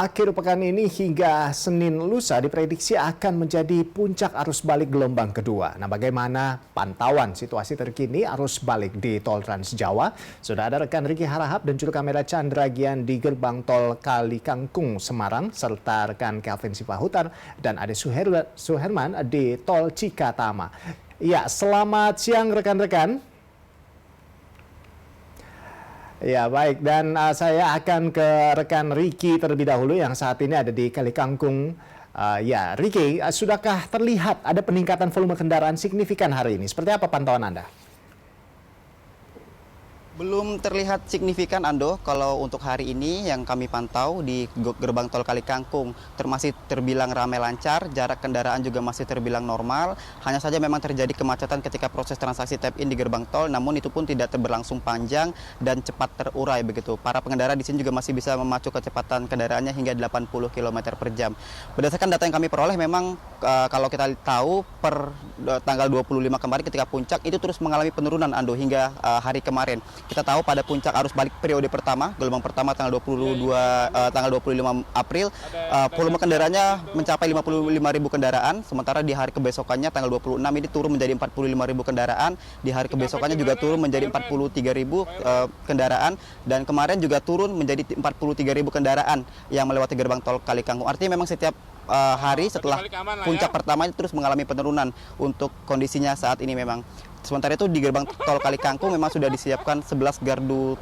Akhir pekan ini hingga Senin lusa diprediksi akan menjadi puncak arus balik gelombang kedua. Nah, bagaimana pantauan situasi terkini arus balik di Tol Trans Jawa? Sudah ada rekan Riki Harahap dan juru kamera Chandra Gian di gerbang Tol Kali Kangkung, Semarang, serta rekan Kelvin Sipahutar dan Ade Suherman di Tol Cikatama. Ya, selamat siang rekan-rekan. Ya baik, dan saya akan ke rekan Riki terlebih dahulu yang saat ini ada di Kali Kangkung. Ya, Riki, sudahkah terlihat ada peningkatan volume kendaraan signifikan hari ini? Seperti apa pantauan Anda? Belum terlihat signifikan, Ando, kalau untuk hari ini yang kami pantau di gerbang tol Kali Kangkung masih terbilang ramai lancar, jarak kendaraan juga masih terbilang normal. Hanya saja memang terjadi kemacetan ketika proses transaksi tap-in di gerbang tol, namun itu pun tidak berlangsung panjang dan cepat terurai begitu. Para pengendara di sini juga masih bisa memacu kecepatan kendaraannya hingga 80 km per jam. Berdasarkan data yang kami peroleh, memang kalau kita tahu per tanggal 25 kemarin ketika puncak itu terus mengalami penurunan, Ando, hingga hari kemarin. Kita tahu pada puncak arus balik periode pertama, gelombang pertama tanggal 25 April, volume kendaraannya mencapai 55.000 kendaraan, sementara di hari kebesokannya tanggal 26 ini turun menjadi 45.000 kendaraan, di hari kebesokannya juga turun menjadi 43.000 kendaraan, dan kemarin juga turun menjadi 43.000 kendaraan yang melewati gerbang tol Kali Kangkung. Artinya memang setiap hari setelah puncak pertama terus mengalami penurunan untuk kondisinya saat ini memang. Sementara itu di gerbang tol Kali Kangkung memang sudah disiapkan 11 gardu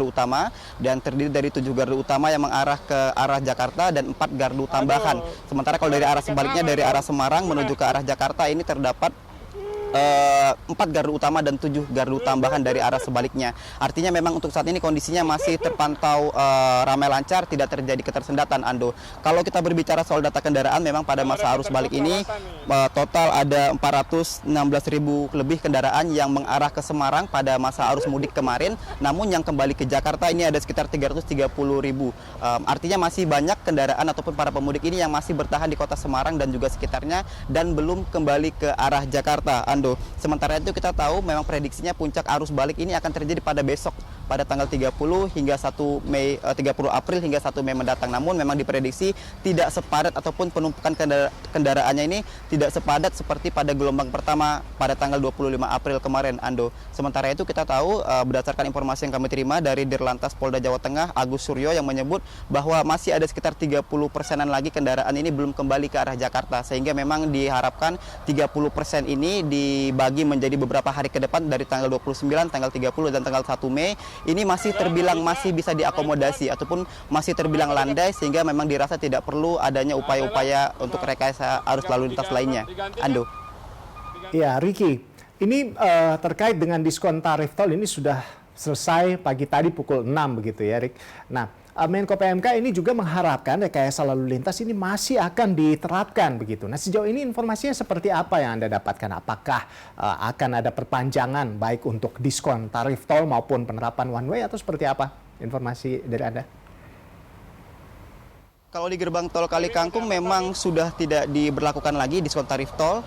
utama dan terdiri dari 7 gardu utama yang mengarah ke arah Jakarta dan 4 gardu tambahan. Sementara kalau dari arah sebaliknya dari arah Semarang menuju ke arah Jakarta ini terdapat 4 gardu utama dan 7 gardu tambahan dari arah sebaliknya. Artinya memang untuk saat ini kondisinya masih terpantau ramai lancar, tidak terjadi ketersendatan, Ando. Kalau kita berbicara soal data kendaraan, memang pada masa arus balik ini total ada 416.000 lebih kendaraan yang mengarah ke Semarang pada masa arus mudik kemarin. Namun yang kembali ke Jakarta ini ada sekitar 330.000. Artinya masih banyak kendaraan ataupun para pemudik ini yang masih bertahan di kota Semarang dan juga sekitarnya dan belum kembali ke arah Jakarta, Ando. Sementara itu kita tahu memang prediksinya puncak arus balik ini akan terjadi pada besok, pada tanggal 30 hingga 1 Mei 30 April hingga 1 Mei mendatang. Namun memang diprediksi tidak sepadat ataupun penumpukan kendaraannya ini tidak sepadat seperti pada gelombang pertama pada tanggal 25 April kemarin, Ando. Sementara itu kita tahu berdasarkan informasi yang kami terima dari Dirlantas Polda Jawa Tengah Agus Suryo yang menyebut bahwa masih ada sekitar 30%-an lagi kendaraan ini belum kembali ke arah Jakarta, sehingga memang diharapkan 30% ini dibagi menjadi beberapa hari ke depan dari tanggal 29, tanggal 30 dan tanggal 1 Mei. Ini masih terbilang masih bisa diakomodasi ataupun masih terbilang landai, sehingga memang dirasa tidak perlu adanya upaya-upaya untuk rekayasa arus lalu lintas lainnya, Ando. Ya, Riki, ini terkait dengan diskon tarif tol ini sudah selesai pagi tadi pukul 6 begitu ya, Rik. Nah, Menko PMK ini juga mengharapkan rekayasa lalu lintas ini masih akan diterapkan begitu. Nah, sejauh ini informasinya seperti apa yang Anda dapatkan? Apakah akan ada perpanjangan baik untuk diskon tarif tol maupun penerapan one way atau seperti apa informasi dari Anda? Kalau di gerbang tol Kali Kangkung memang sudah tidak diberlakukan lagi diskon tarif tol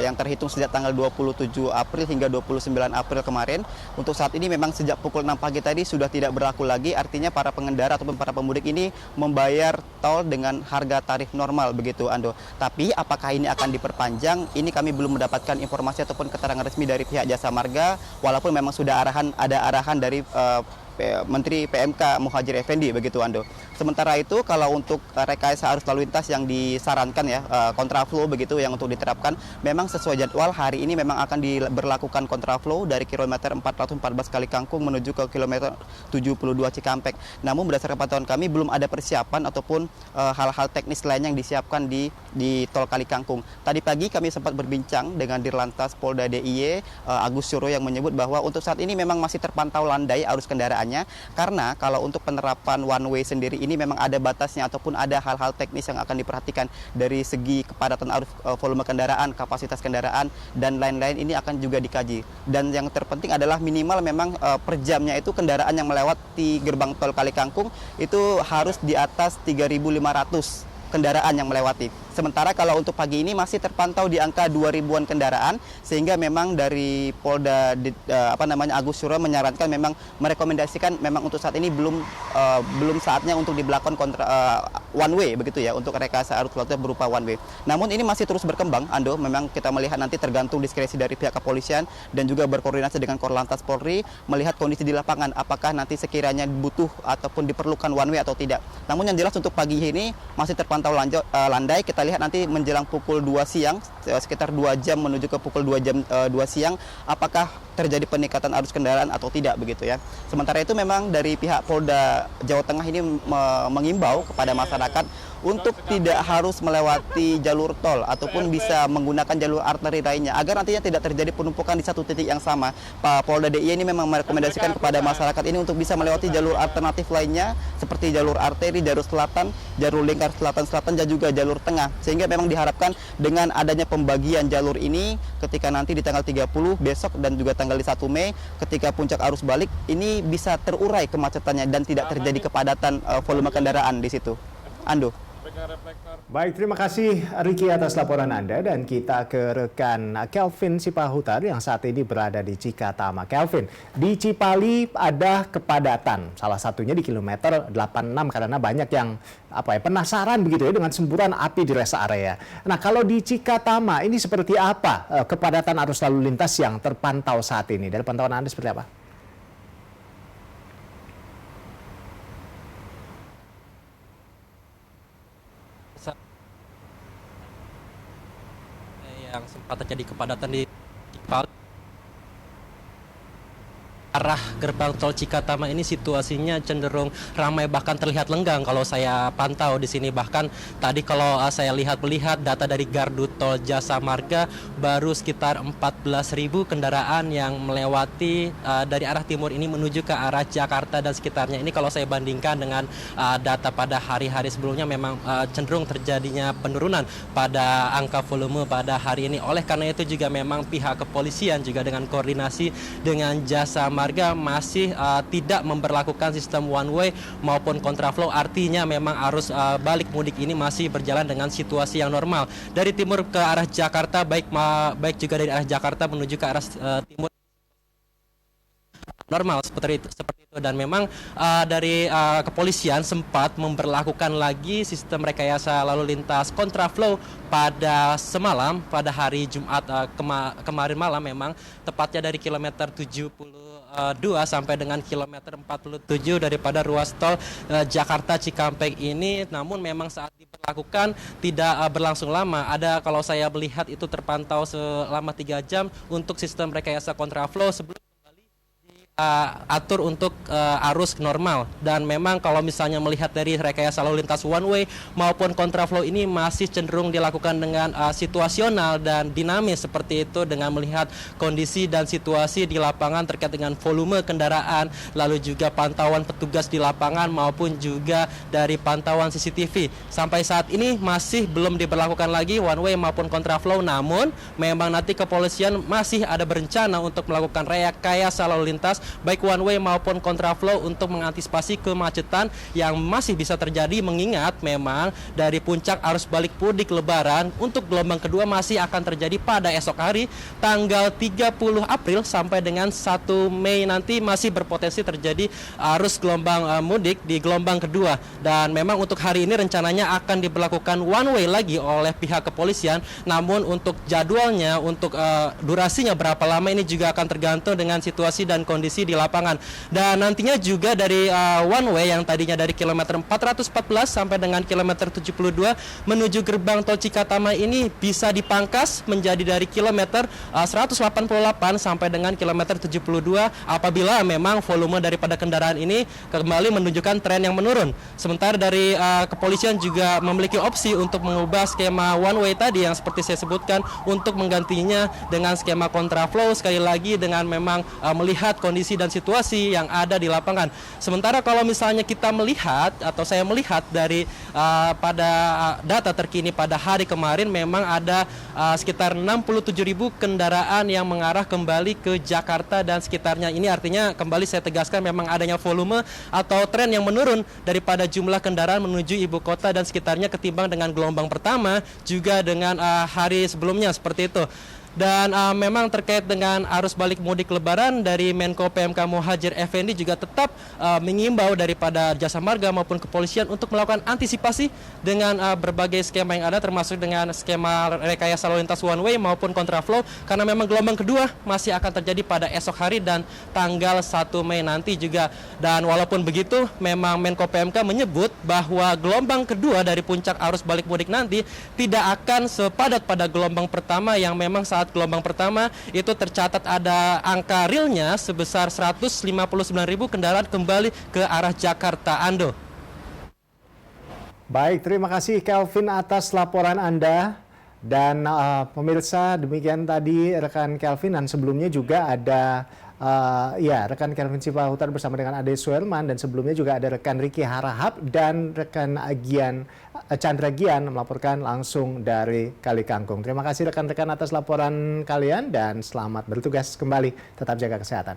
yang terhitung sejak tanggal 27 April hingga 29 April kemarin. Untuk saat ini memang sejak pukul 6 pagi tadi sudah tidak berlaku lagi, artinya para pengendara ataupun para pemudik ini membayar tol dengan harga tarif normal begitu, Ando. Tapi apakah ini akan diperpanjang? Ini kami belum mendapatkan informasi ataupun keterangan resmi dari pihak Jasa Marga, walaupun memang sudah ada arahan dari Menteri PMK Muhadjir Effendi begitu, Ando. Sementara itu kalau untuk rekayasa arus lalu lintas yang disarankan ya kontraflow begitu yang untuk diterapkan, memang sesuai jadwal hari ini memang akan diberlakukan kontraflow dari kilometer 414 Kali Kangkung menuju ke kilometer 72 Cikampek. Namun berdasarkan pantauan kami belum ada persiapan ataupun hal-hal teknis lain yang disiapkan di tol Kali Kangkung. Tadi pagi kami sempat berbincang dengan Dirlantas Polda DIY Agus Suryo yang menyebut bahwa untuk saat ini memang masih terpantau landai arus kendaraan, karena kalau untuk penerapan one way sendiri ini memang ada batasnya ataupun ada hal-hal teknis yang akan diperhatikan dari segi kepadatan arus volume kendaraan, kapasitas kendaraan dan lain-lain, ini akan juga dikaji. Dan yang terpenting adalah minimal memang per jamnya itu kendaraan yang melewati gerbang tol Kali Kangkung itu harus di atas 3.500 kendaraan yang melewati. Sementara kalau untuk pagi ini masih terpantau di angka 2.000-an kendaraan, sehingga memang dari Polda Agus Suryo menyarankan memang merekomendasikan memang untuk saat ini belum saatnya untuk diberlakukan one way begitu ya, untuk rekayasa arus lalu lintas berupa one way. Namun ini masih terus berkembang, Ando. Memang kita melihat nanti tergantung diskresi dari pihak kepolisian dan juga berkoordinasi dengan Korlantas Polri melihat kondisi di lapangan apakah nanti sekiranya butuh ataupun diperlukan one way atau tidak. Namun yang jelas untuk pagi ini masih terpantau landai. Kita lihat nanti menjelang pukul 2 siang, sekitar 2 jam menuju ke pukul 2 siang, apakah terjadi peningkatan arus kendaraan atau tidak begitu ya. Sementara itu memang dari pihak Polda Jawa Tengah ini mengimbau kepada masyarakat untuk tidak harus melewati jalur tol ataupun bisa menggunakan jalur arteri lainnya agar nantinya tidak terjadi penumpukan di satu titik yang sama. Polda DIY ini memang merekomendasikan kepada masyarakat ini untuk bisa melewati jalur alternatif lainnya seperti jalur arteri, jalur selatan, jalur lingkar selatan dan juga jalur tengah. Sehingga memang diharapkan dengan adanya pembagian jalur ini ketika nanti di tanggal 30 besok dan juga tanggal 1 Mei ketika puncak arus balik ini bisa terurai kemacetannya dan tidak terjadi kepadatan volume kendaraan di situ. Ando. Baik, terima kasih Riki atas laporan Anda, dan kita ke rekan Kelvin Sipahutar yang saat ini berada di Cikatama. Kelvin, di Cipali ada kepadatan, salah satunya di kilometer 86 karena banyak yang penasaran begitu ya dengan semburan api di rest area. Nah, kalau di Cikatama ini seperti apa kepadatan arus lalu lintas yang terpantau saat ini? Dari pantauan Anda seperti apa? Yang sempat terjadi kepadatan di Cipali arah gerbang tol Cikatama ini situasinya cenderung ramai, bahkan terlihat lenggang kalau saya pantau di sini. Bahkan tadi kalau saya melihat data dari Gardu Tol Jasa Marga baru sekitar 14.000 kendaraan yang melewati dari arah timur ini menuju ke arah Jakarta dan sekitarnya. Ini kalau saya bandingkan dengan data pada hari-hari sebelumnya memang cenderung terjadinya penurunan pada angka volume pada hari ini. Oleh karena itu juga memang pihak kepolisian juga dengan koordinasi dengan Jasa Marga masih tidak memberlakukan sistem one way maupun kontraflow. Artinya memang arus balik mudik ini masih berjalan dengan situasi yang normal. Dari timur ke arah Jakarta, baik juga dari arah Jakarta menuju ke arah timur normal seperti itu, dan memang dari kepolisian sempat memberlakukan lagi sistem rekayasa lalu lintas kontraflow pada semalam, pada hari Jumat kemarin malam, memang tepatnya dari kilometer 72 sampai dengan kilometer 47 daripada ruas tol Jakarta Cikampek ini. Namun memang saat diberlakukan tidak berlangsung lama. Ada, kalau saya melihat itu terpantau selama 3 jam untuk sistem rekayasa kontraflow sebelum atur untuk arus normal. Dan memang kalau misalnya melihat dari rekayasa lalu lintas one way maupun kontraflow ini masih cenderung dilakukan dengan situasional dan dinamis seperti itu, dengan melihat kondisi dan situasi di lapangan terkait dengan volume kendaraan, lalu juga pantauan petugas di lapangan maupun juga dari pantauan CCTV. Sampai saat ini masih belum diberlakukan lagi one way maupun kontraflow, namun memang nanti kepolisian masih ada berencana untuk melakukan rekayasa lalu lintas baik one way maupun kontraflow untuk mengantisipasi kemacetan yang masih bisa terjadi, mengingat memang dari puncak arus balik mudik lebaran untuk gelombang kedua masih akan terjadi pada esok hari tanggal 30 April sampai dengan 1 Mei nanti masih berpotensi terjadi arus gelombang mudik di gelombang kedua. Dan memang untuk hari ini rencananya akan diberlakukan one way lagi oleh pihak kepolisian, namun untuk jadwalnya, untuk durasinya berapa lama ini juga akan tergantung dengan situasi dan kondisi di lapangan. Dan nantinya juga dari one way yang tadinya dari kilometer 414 sampai dengan kilometer 72 menuju gerbang tol Cikatama ini bisa dipangkas menjadi dari kilometer 188 sampai dengan kilometer 72 apabila memang volume daripada kendaraan ini kembali menunjukkan tren yang menurun. Sementara dari kepolisian juga memiliki opsi untuk mengubah skema one way tadi yang seperti saya sebutkan untuk menggantinya dengan skema kontraflow, sekali lagi dengan memang melihat kondisi kondisi dan situasi yang ada di lapangan. Sementara kalau misalnya kita melihat atau saya melihat dari pada data terkini pada hari kemarin memang ada sekitar 67.000 kendaraan yang mengarah kembali ke Jakarta dan sekitarnya. Ini artinya kembali saya tegaskan memang adanya volume atau tren yang menurun daripada jumlah kendaraan menuju ibu kota dan sekitarnya ketimbang dengan gelombang pertama juga dengan hari sebelumnya seperti itu. Dan memang terkait dengan arus balik mudik lebaran dari Menko PMK Muhadjir Effendi juga tetap mengimbau daripada Jasa Marga maupun kepolisian untuk melakukan antisipasi dengan berbagai skema yang ada termasuk dengan skema rekayasa lalu lintas one way maupun kontraflow karena memang gelombang kedua masih akan terjadi pada esok hari dan tanggal 1 Mei nanti juga. Dan walaupun begitu memang Menko PMK menyebut bahwa gelombang kedua dari puncak arus balik mudik nanti tidak akan sepadat pada gelombang pertama yang memang saat gelombang pertama itu tercatat ada angka realnya sebesar 159.000 kendaraan kembali ke arah Jakarta. Ando. Baik, terima kasih Kelvin atas laporan Anda. Dan pemirsa, demikian tadi rekan Kelvin dan sebelumnya juga ada rekan Kelvin Sipahutan bersama dengan Ade Suherman dan sebelumnya juga ada rekan Ricky Harahap dan rekan Chandra Gian melaporkan langsung dari Kali Kangkung. Terima kasih rekan-rekan atas laporan kalian dan selamat bertugas kembali. Tetap jaga kesehatan.